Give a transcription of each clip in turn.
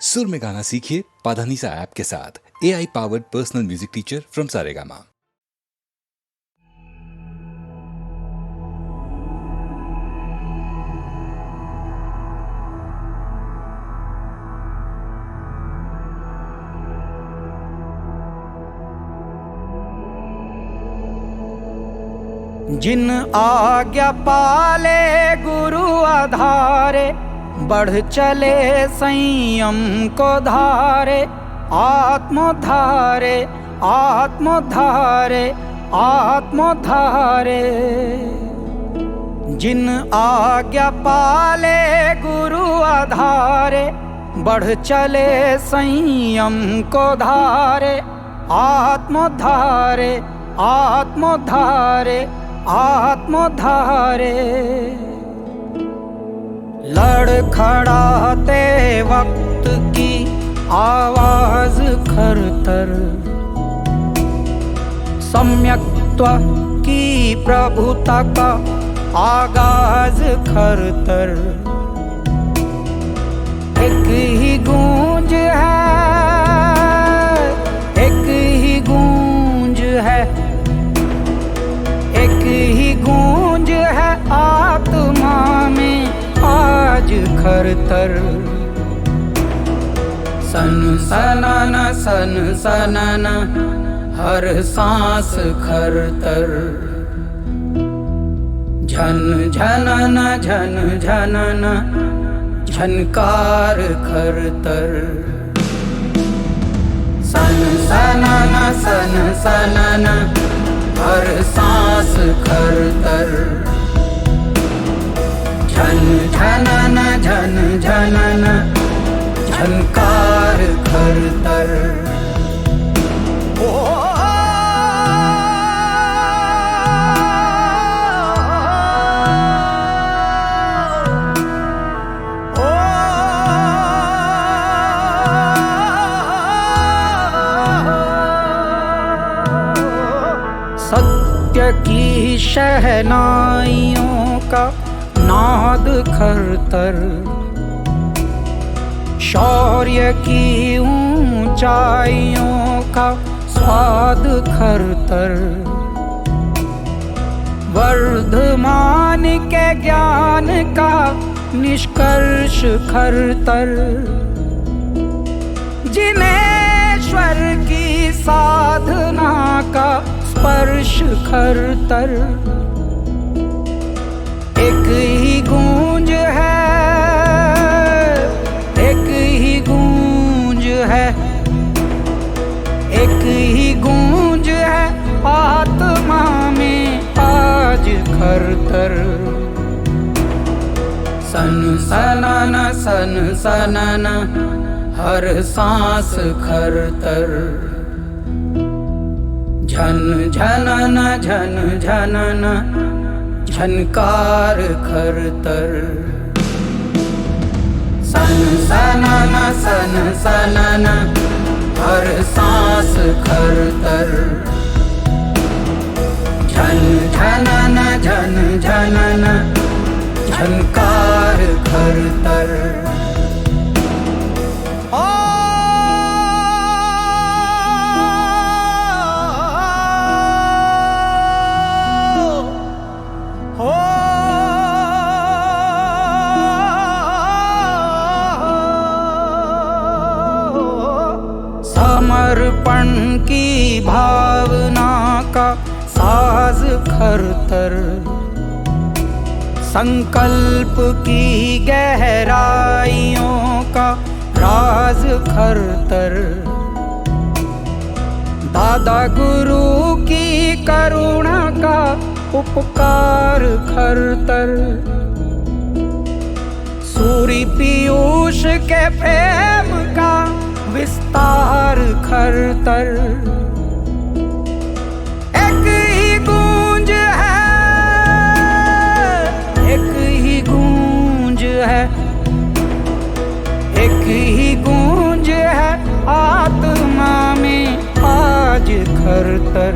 सुर में गाना सीखिए पाधानीसा ऐप के साथ। AI powered personal music teacher from Saregama. जिन आज्ञा पाले गुरु आधारे, बढ़ चले संयम को धारे। आत्मोद्धारे आत्मोद्धारे आत्मोद्धारे। जिन आज्ञा पाले गुरु आधारे, बढ़ चले संयम को धारे। आत्मोद्धारे आत्मोद्धारे आत्मोद्धारे। लड़खड़ाते वक्त की आवाज खरतर, सम्यक्त्व की प्रभुता का आगाज खरतर। एक ही गूंज है, एक ही गूंज है, एक ही गूंज है आत्मा में आज खरतर। सन सनाना सन सनाना, हर सांस खरतर। झन झनना झन झनना, झनकार खरतर। सन सनाना सन सनाना, हर सांस खरतर। झन झनना झन झनना, झनकार खरतर। सत्य की शहनाइयों का नाद खरतर। शौर्य की ऊंचाइयों का स्वाद खरतर। वर्धमान के ज्ञान का निष्कर्ष खरतर। जिनेश्वर की साधना का स्पर्श खरतर। एक ही गूंज है, एक ही गूंज है, एक ही गूंज है आत्मा में आज खरतर। सन सनाना सन सनाना, हर सांस खरतर। झन झनना झन झनना, झनकार खरतर। सन सनाना सन सनाना, हर सांस खरतर। झन झनना झन झनना, झनकार खरतर। समर्पण की भावना का साज खरतर। संकल्प की गहराइयों का राज खरतर। दादा गुरु की करुणा का उपकार खरतर। सूर्य पीयूष के प्रेम का विस्तार खरतर। एक ही गूंज है, एक ही गूंज है, एक ही गूंज है आत्मा में आज खरतर।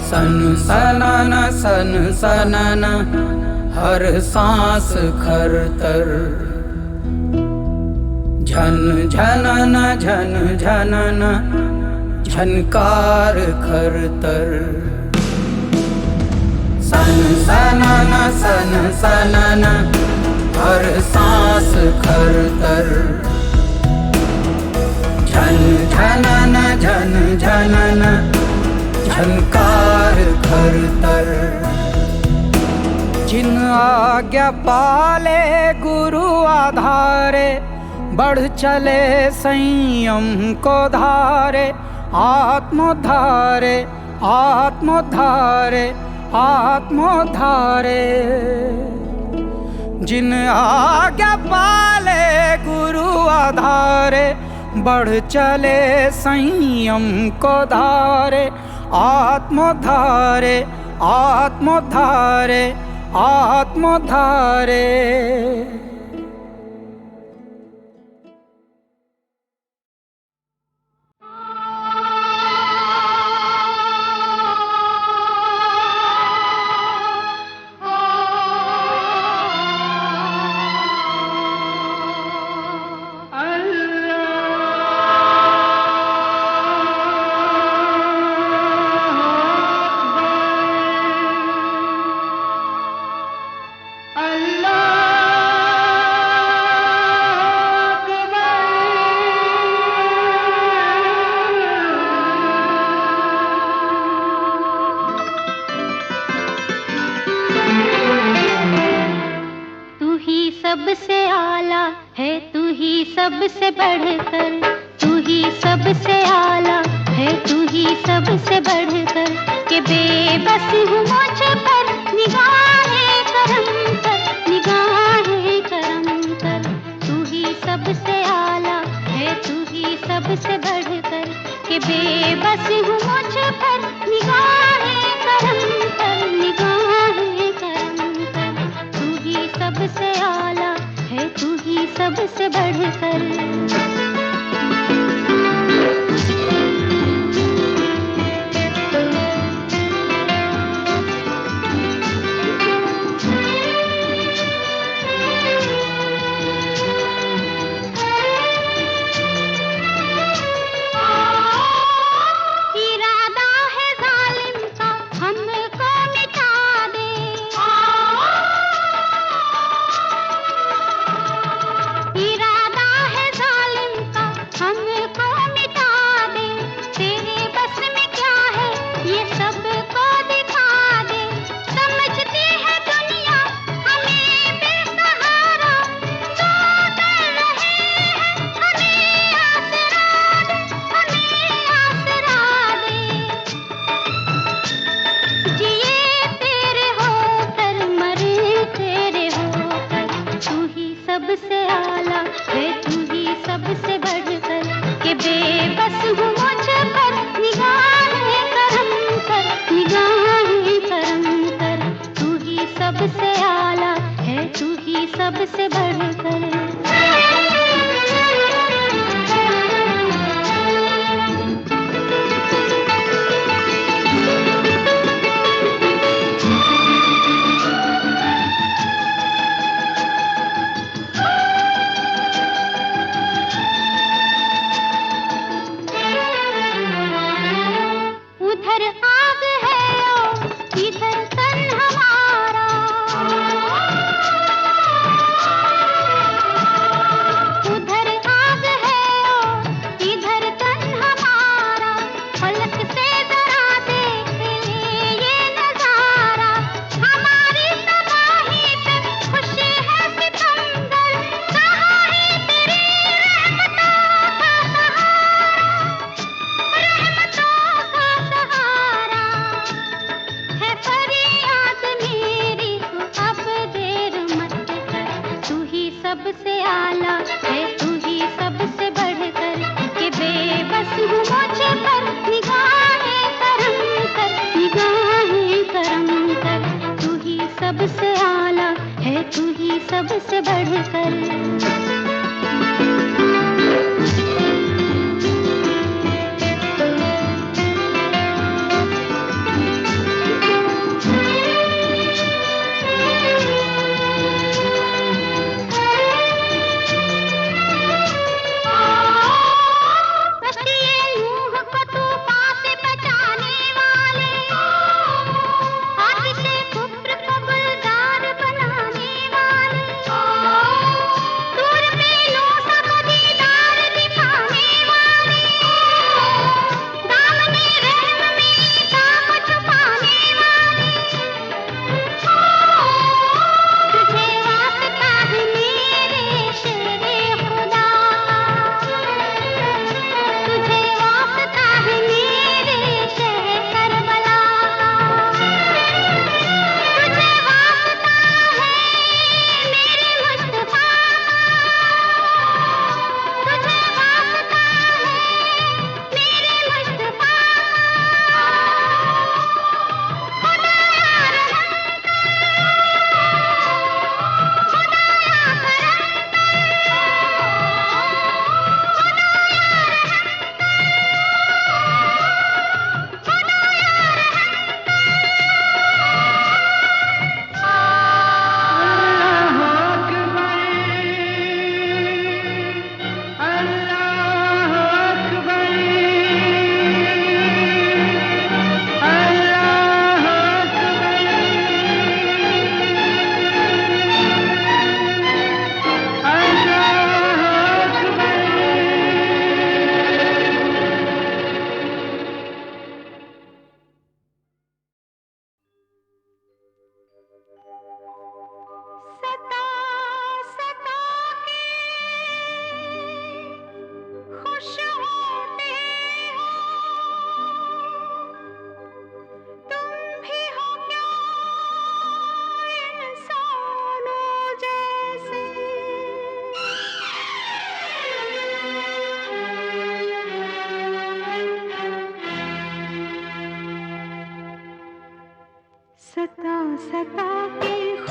सन सनाना सन सनाना, हर सांस खरतर। झन झनन झन झनन झनकार खरतर सन सनन सन सनन हर सांस खरतर झन झनन झन झनन झनकार खरतर जिन आज्ञा पाले गुरु आधारे बढ़ चले संयम को धारे आत्मोद्धारे आत्मोद्धारे आत्मोद्धारे जिन आज्ञा पाले गुरु आधारे बढ़ चले संयम को धारे आत्मोद्धारे आत्मोद्धारे आत्मोद्धारे सबसे आला है तू ही सबसे बढ़कर, तू ही सबसे आला है तू ही सबसे बढ़कर, के बेबस हूँ मुझ पर निगाहें करम कर, निगाहें करम कर। तू ही सबसे आला है तू ही सबसे बढ़कर, के बेबस हूँ मुझ पर निगाहें करम कर, निगाहें करम कर। तू ही सबसे आला है तू ही सबसे बढ़कर। सबसे आला है तू ही सबसे बढ़कर, के बेबस हूँ मुझ पर निगाहें करम कर, निगाहें करम कर। तू ही सबसे आला है तू ही सबसे बढ़कर।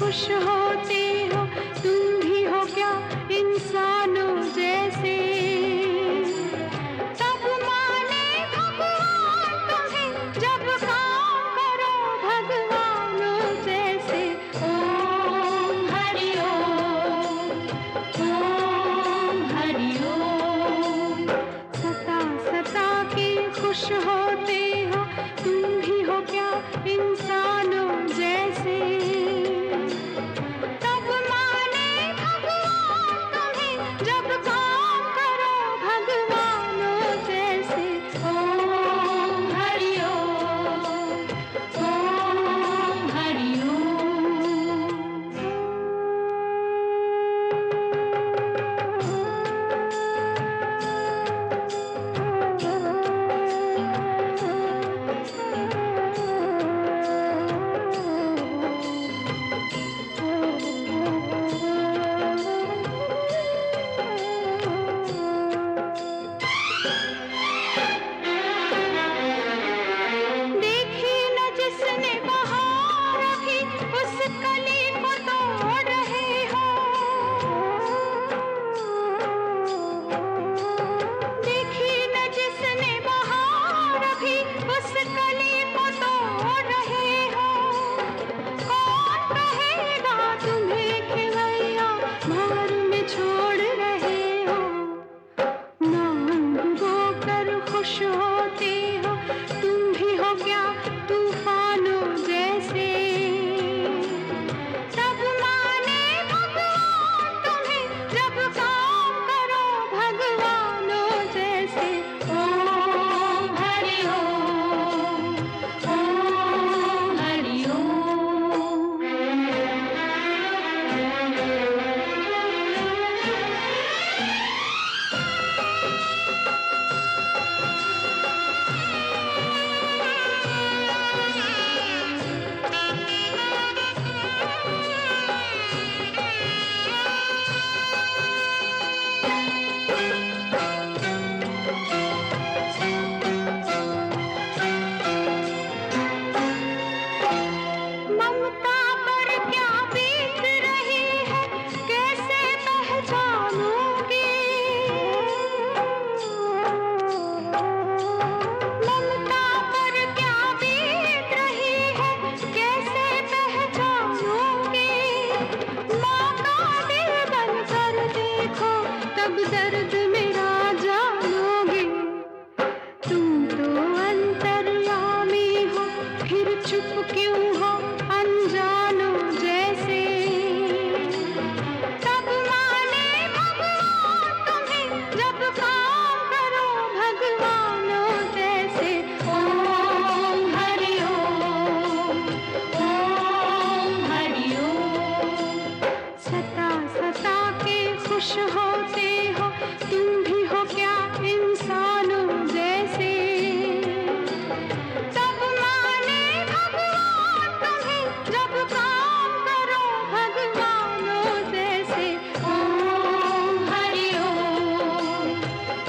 खुश होते हो, तुम भी हो क्या इंसानों जैसे। तब माने भगवान तुम्हें जब काम करो भगवानों जैसे। ओम हरि ओम, ओम हरि ओम। सता सता के खुश होते हो, तुम भी हो क्या इंसानों जैसे। तब माने भगवान तुम्हें जब काम करो भगवानों जैसे। ओम हरि ओम, ओम हरि देखी न जिसने बहार अभी, उस कली को तोड़ रहे हो। देखी न जिसने बहार अभी, उस कली को तोड़ रहे हो। कौन कहेगा तुम्हें कि भैया भार में छोड़ रहे हो। नाम कर खुश होते हो, तुम भी हो क्या तूफानों जैसे। तब माने भगवान तुम्हें जब काम करो भगवानों जैसे। ओम हरि ओम, ओम हरि ओम। ममता पर क्या बीत रही है, कैसे पहचानोगे। ममता पर क्या बीत रही है, कैसे पहचानोगे। माँ का दिल बनकर देखो, तब दर्द मेरा जानोगे। तुम तो अंतर्यामी हो, फिर चुप क्यों हो अनजानों जैसे। तब माने भगवान तुम्हें जब काम करो भगवानों जैसे। ओम हरि ओम, ओम हरि ओम। सता सता के खुश होते हो, तुम भी हो क्या इंसानों जैसे। तब माने भगवान तुम्हें जब काम करो भगवानों जैसे। ओम हरि ओम,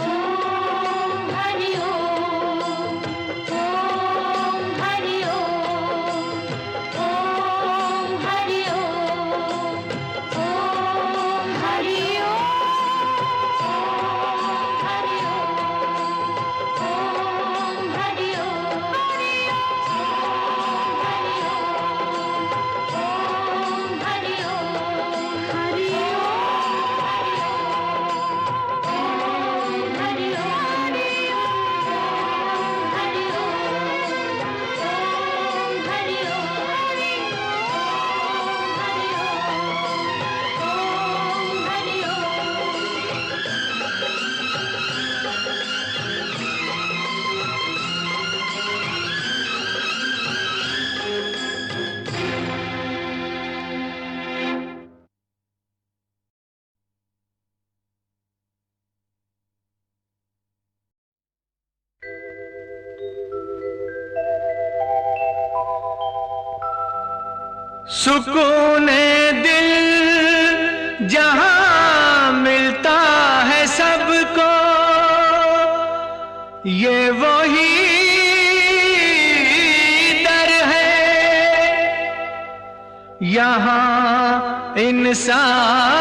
ओम हरि ओम, ओम हरि ओम, ओम हरि ओम, ओम हरि सुकून दिल जहां मिलता है सबको, ये वही दर है। यहाँ इंसाफ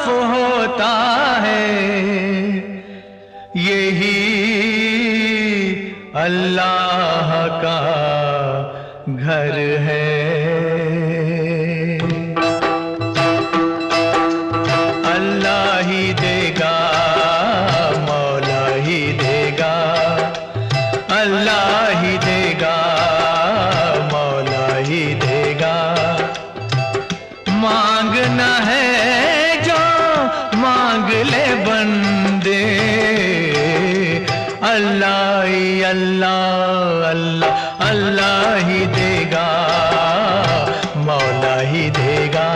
होता है, यही अल्लाह का घर है। अल्लाह ही देगा, मौला ही देगा, अल्लाह ही देगा, मौला ही देगा। मांगना है जो मांग ले बंदे, अल्लाह ही अल्लाह अल्लाह अल्लाह ही देगा, मौला ही देगा।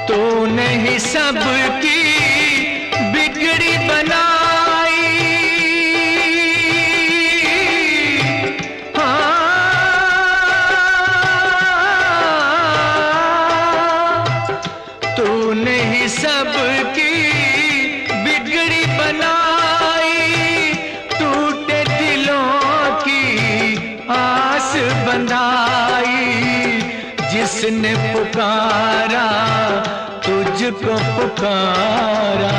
तूने ही सबकी बिगड़ी बनाई, तूने ही सबकी बिगड़ी बनाई, टूटे दिलों की आस बंधाई। जिसने पुकारा तुझको पुकारा,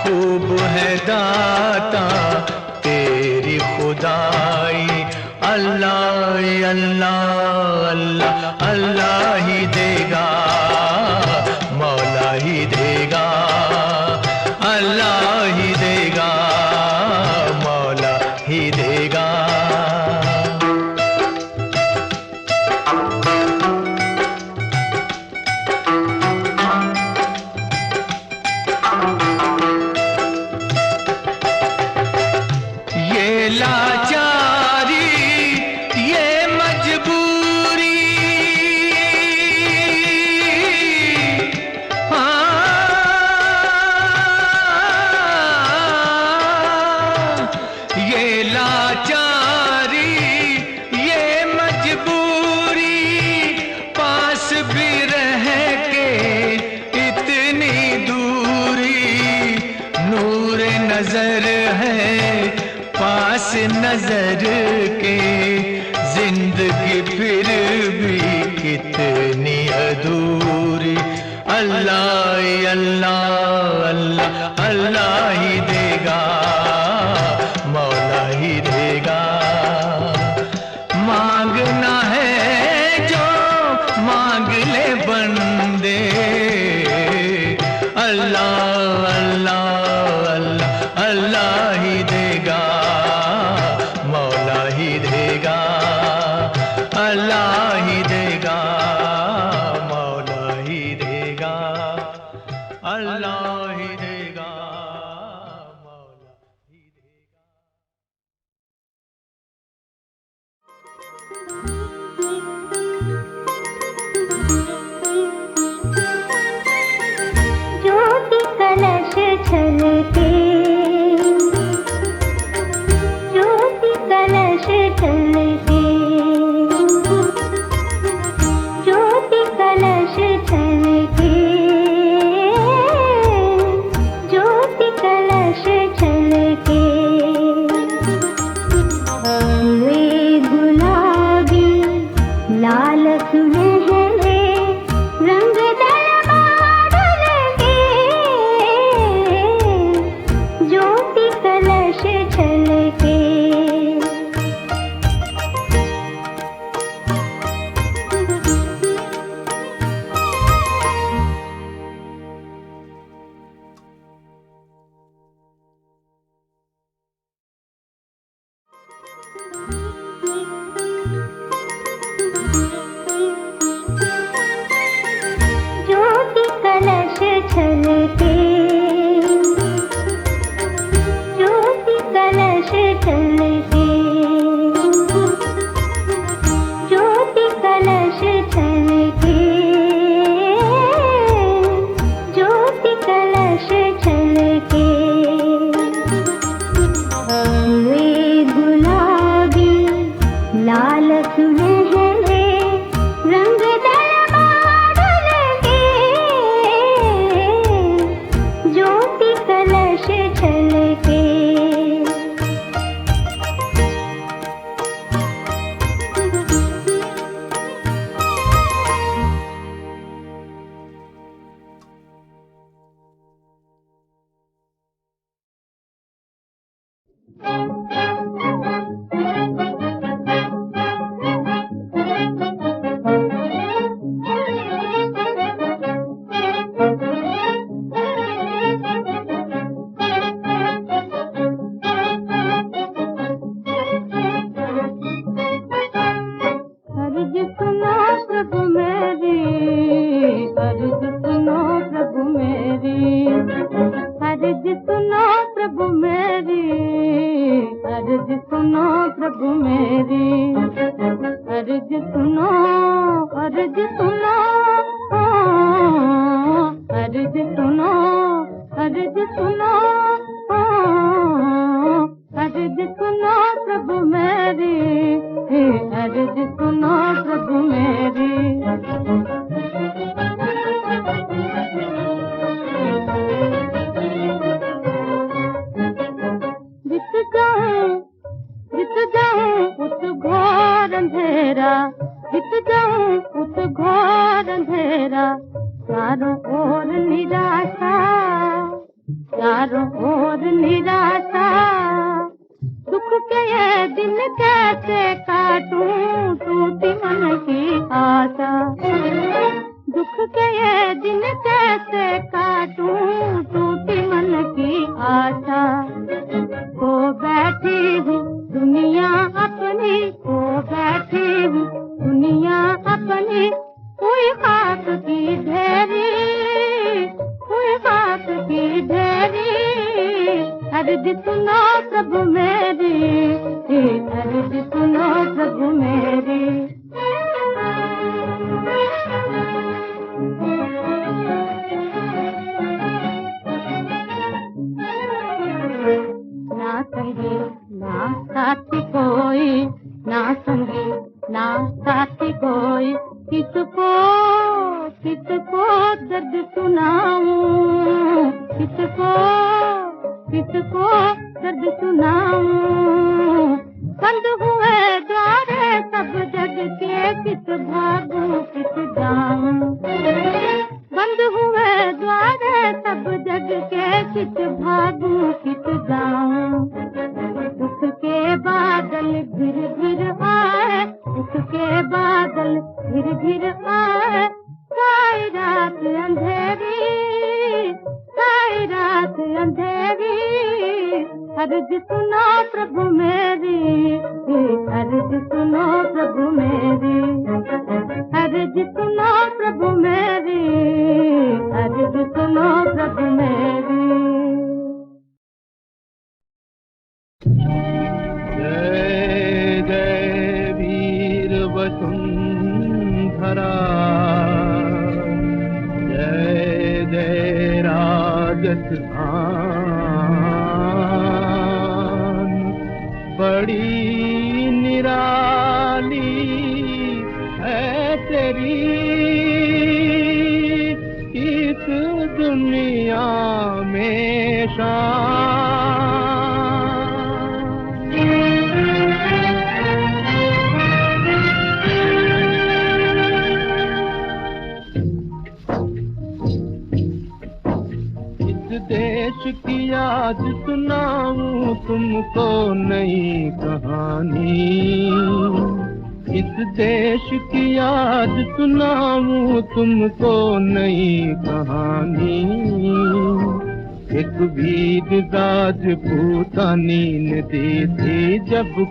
खूब है दाता तेरी खुदाई। अल्लाह अल्लाह अल्लाह अल्लाह ही देगा, मौला ही देगा, अल्लाह ही देगा, मौला ही देगा। ये लाचारी ये मजबूरी, ये लाचारी ये मजबूरी, पास भी रह के इतनी दूरी। नूर नजर है पास नजर के, जिंदगी फिर भी कितनी अधूरी। अल्लाह अल्लाह अल्लाह अल्लाह ही देगा, मौला ही देगा। मांगना है जो मांग ले बंदे, अल्लाह अल्लाह अल्लाह अल्लाह ही देगा, मौला ही देगा, अल्लाह ही देगा, मौला ही देगा, अल्लाह ही देगा, मौला ही देगा। ज्योति कलश छलके, ज्योति कलश छलके, ज्योति कलश छलके, ज्योति कलश छलके। वे गुलाबी लाल सुनहरे रंग दलमादल के, ज्योति कलश छलके। ज्योति कलश छलके, ज्योति कलश छलके, ज्योति कलश छलके, ज्योति कलश छलके। वे गुलाबी लाल सुनहरे रंग दलमादल के,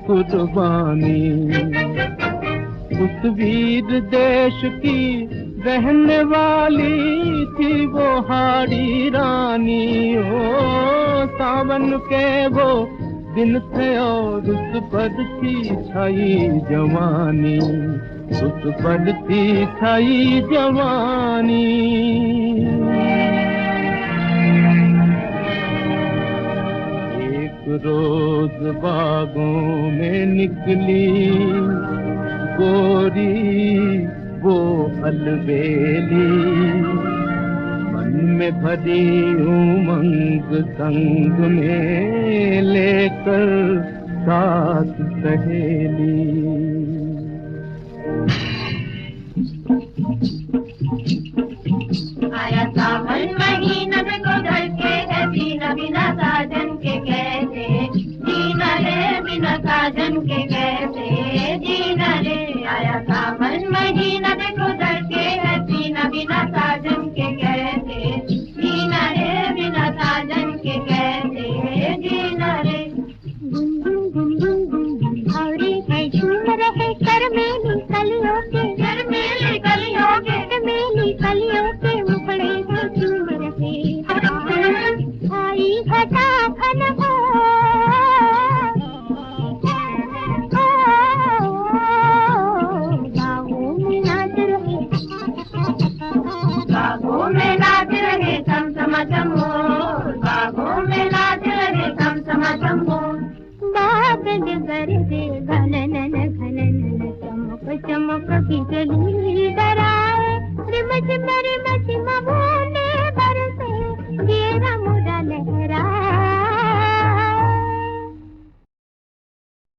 कुर्बानी उस वीर देश की रहने वाली थी वो हाड़ी रानी। ओ सावन के वो दिन थे और उस पर थी छाई जवानी, उस पर थी छाई जवानी। रोज बागों में निकली गोरी वो अलबेली, मन में भरी उमंग संग में लेकर साथ सहेली। आया सावन महीना में गुजर के है जीना बिना साजन के कैसे जीना साजन के कैसे जीना रे, आया सावन महीना देखो धड़के है सीना, बिना साजन के कैसे जीना रे, बिना साजन के कैसे जीना रे। भौरे है झूम रहे कर मेली कलियों के, कर मेली कलियों के, मेली कलियों के मुखड़े से झूम रहे। आई घटा घन हो, बागों में नाच रहे, बागों में नाच रहे सम सम चमो, बागों में नाच रहे सम सम चमो। बादल गरजे घनन घनन चमक चमक बिजली